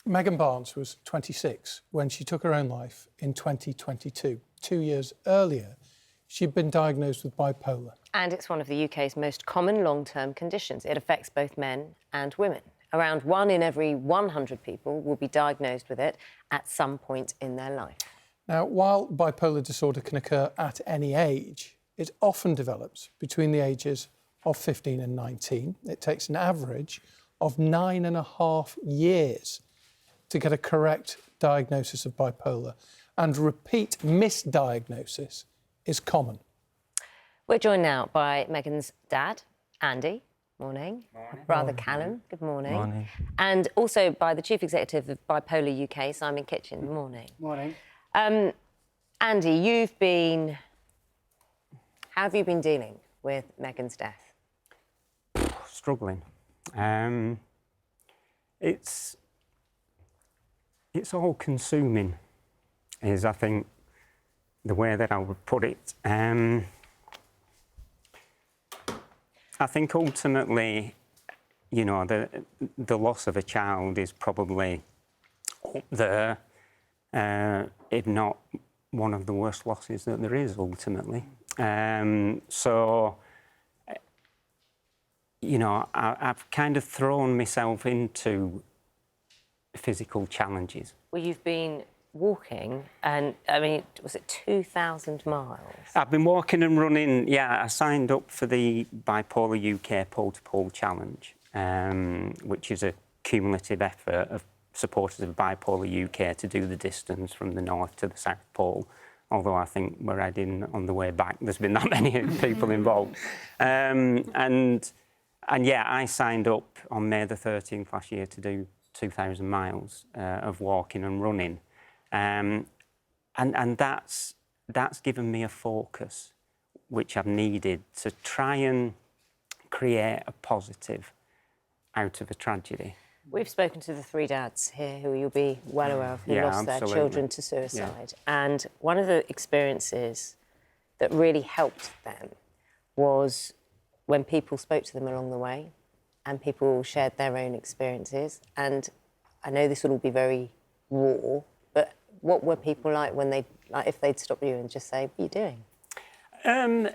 Megan Barnes was 26 when she took her own life in 2022. 2 years earlier, she'd been diagnosed with bipolar. And it's one of the UK's most common long-term conditions. It affects both men and women. Around 1 in every 100 people will be diagnosed with it at some point in their life. Now, while bipolar disorder can occur at any age, it often develops between the ages of 15 and 19. It takes an average of 9.5 years to get a correct diagnosis of bipolar, and repeat misdiagnosis is common. We're joined now by Megan's dad, Andy. Morning. Morning. Brother Callum. Good morning. Morning. And also by the Chief Executive of Bipolar U.K, Simon Kitchen. Good morning. Morning. Andy, you've been... How have you been dealing with Megan's death? Struggling. It's all consuming, is I think the way that I would put it. I think ultimately, you know, the loss of a child is probably up there, if not one of the worst losses that there is ultimately. So, you know, I've kind of thrown myself into physical challenges. Well, you've been walking, and I mean, was it 2,000 miles? I've been walking and running. Yeah, I signed up for the Bipolar U.K pole-to-pole challenge, which is a cumulative effort of supporters of Bipolar U.K to do the distance from the North to the South Pole. Although I think we're heading on the way back. There's been that many people involved. And yeah, I signed up on May the 13th last year to do 2,000 miles of walking and running. And that's given me a focus which I've needed to try and create a positive out of a tragedy. We've spoken to the 3 dads here who you'll be well aware of, who lost absolutely. their children to suicide. Yeah. And one of the experiences that really helped them was when people spoke to them along the way and people shared their own experiences. And I know this will all be very raw, but what were people like when if they'd stop you and just say, what are you doing?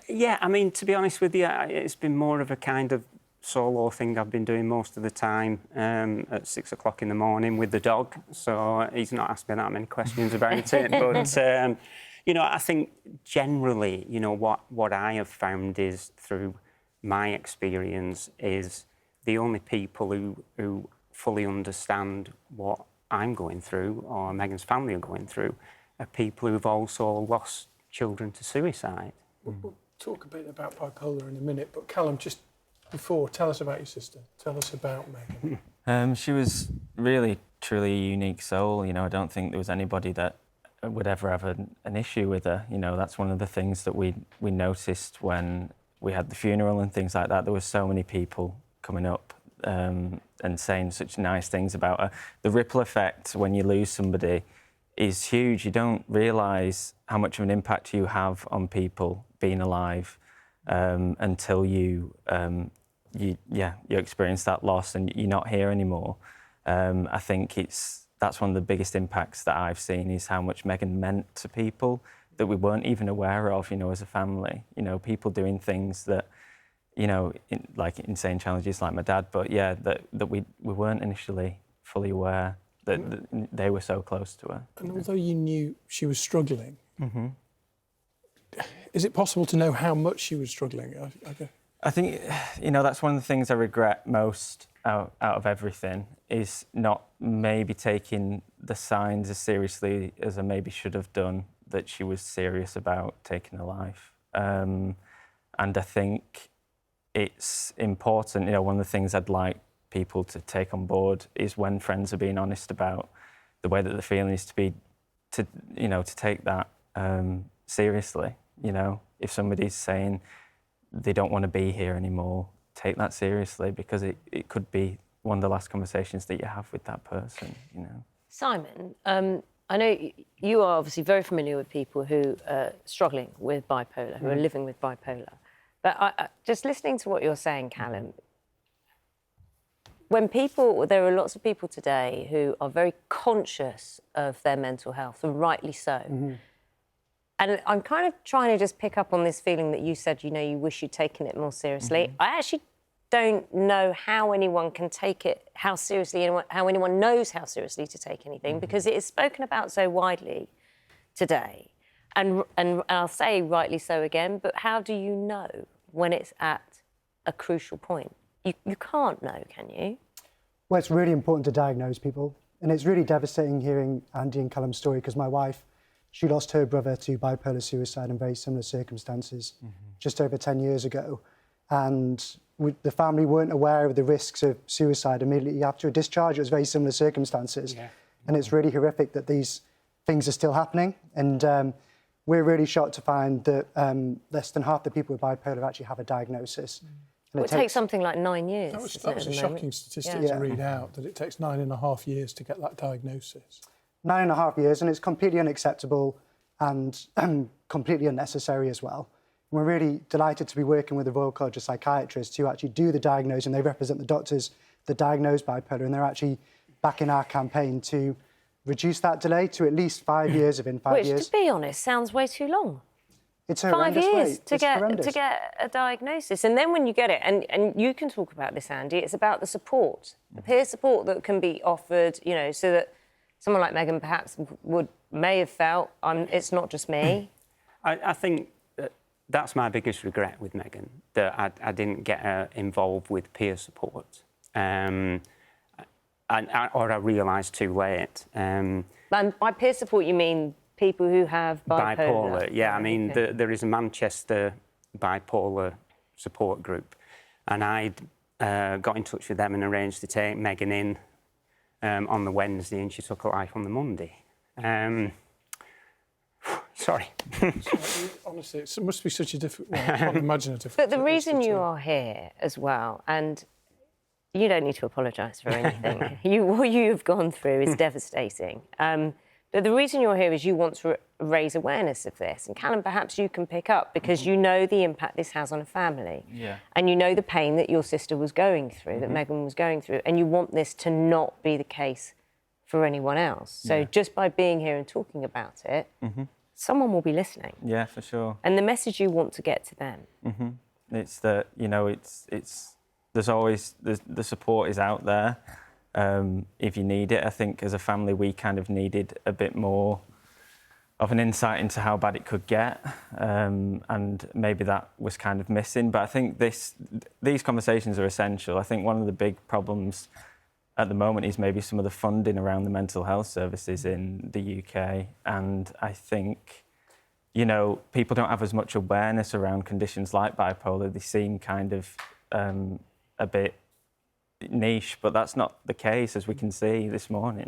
Yeah, I mean, to be honest with you, it's been more of a kind of solo thing I've been doing most of the time at 6 o'clock in the morning with the dog. So he's not asked me that many questions about it. But, you know, I think generally, you know, what I have found is through my experience is the only people who fully understand what I'm going through or Megan's family are going through are people who've also lost children to suicide. We'll talk a bit about bipolar in a minute, but Callum, just before, tell us about your sister. Tell us about Megan. She was really, truly a unique soul. You know, I don't think there was anybody that would ever have an issue with her. You know, that's one of the things that we noticed when we had the funeral and things like that. There were so many people coming up and saying such nice things about her. The ripple effect when you lose somebody is huge. You don't realise how much of an impact you have on people being alive until you experience that loss and you're not here anymore. I think that's one of the biggest impacts that I've seen is how much Megan meant to people that we weren't even aware of, you know, as a family. You know, people doing things that, you know, like insane challenges like my dad, but yeah, that we weren't initially fully aware that they were so close to her. And although you knew she was struggling, is it possible to know how much she was struggling? I think, you know, that's one of the things I regret most out of everything is not maybe taking the signs as seriously as I maybe should have done that she was serious about taking her life. And I think it's important, you know, one of the things I'd like people to take on board is when friends are being honest about the way that they're feeling is to take that seriously. You know, if somebody's saying they don't want to be here anymore, take that seriously because it could be one of the last conversations that you have with that person, you know. Simon, I know you are obviously very familiar with people who are struggling with bipolar, who are living with bipolar. But just listening to what you're saying, Callum, there are lots of people today who are very conscious of their mental health, and rightly so. And I'm kind of trying to just pick up on this feeling that you said, you wish you'd taken it more seriously. I actually don't know how anyone can take it, how anyone knows how seriously to take anything, because it is spoken about so widely today. And I'll say rightly so again, but how do you know when it's at a crucial point? You can't know, can you? Well, it's really important to diagnose people. And it's really devastating hearing Andy and Callum's story, because my wife, she lost her brother to bipolar suicide in very similar circumstances just over 10 years ago. And the family weren't aware of the risks of suicide immediately after a discharge. It was very similar circumstances. Yeah. And it's really horrific that these things are still happening. And we're really shocked to find that less than half the people with bipolar actually have a diagnosis. Well, it takes something like 9 years. That was a shocking statistic to read out, that it takes 9.5 years to get that diagnosis. 9.5 years, and it's completely unacceptable and completely unnecessary as well. And we're really delighted to be working with the Royal College of Psychiatrists to actually do the diagnosing. They represent the doctors that diagnose bipolar, and they're actually backing our campaign to reduce that delay to at least 5 years within 5 years. Which, to be honest, sounds way too long. It's a horrendous 5 years wait. to get a diagnosis. And then when you get it, and you can talk about this, Andy, it's about the support, the peer support that can be offered, so that someone like Megan perhaps may have felt, it's not just me. I think that's my biggest regret with Megan, that I didn't get her involved with peer support. Or I realised too late. And by peer support, you mean people who have bipolar? Yeah. I mean, there is a Manchester bipolar support group, and I got in touch with them and arranged to take Megan in on the Wednesday, and she took her life on the Monday. Sorry. Honestly, it must be such a difficult... Well, I can't imagine a difficult... But the reason you are here as well, and you don't need to apologise for anything. What you've gone through is devastating. But the reason you're here is you want to raise awareness of this. And Callum, perhaps you can pick up, because you know the impact this has on a family. Yeah. And you know the pain that your sister was going through, that Megan was going through, and you want this to not be the case for anyone else. So just by being here and talking about it, someone will be listening. Yeah, for sure. And the message you want to get to them. It's that, there's always, the support is out there. If you need it. I think as a family we kind of needed a bit more of an insight into how bad it could get, and maybe that was kind of missing. But I think these conversations are essential. I think one of the big problems at the moment is maybe some of the funding around the mental health services in the UK, and I think people don't have as much awareness around conditions like bipolar. They seem kind of a bit niche, but that's not the case, as we can see this morning.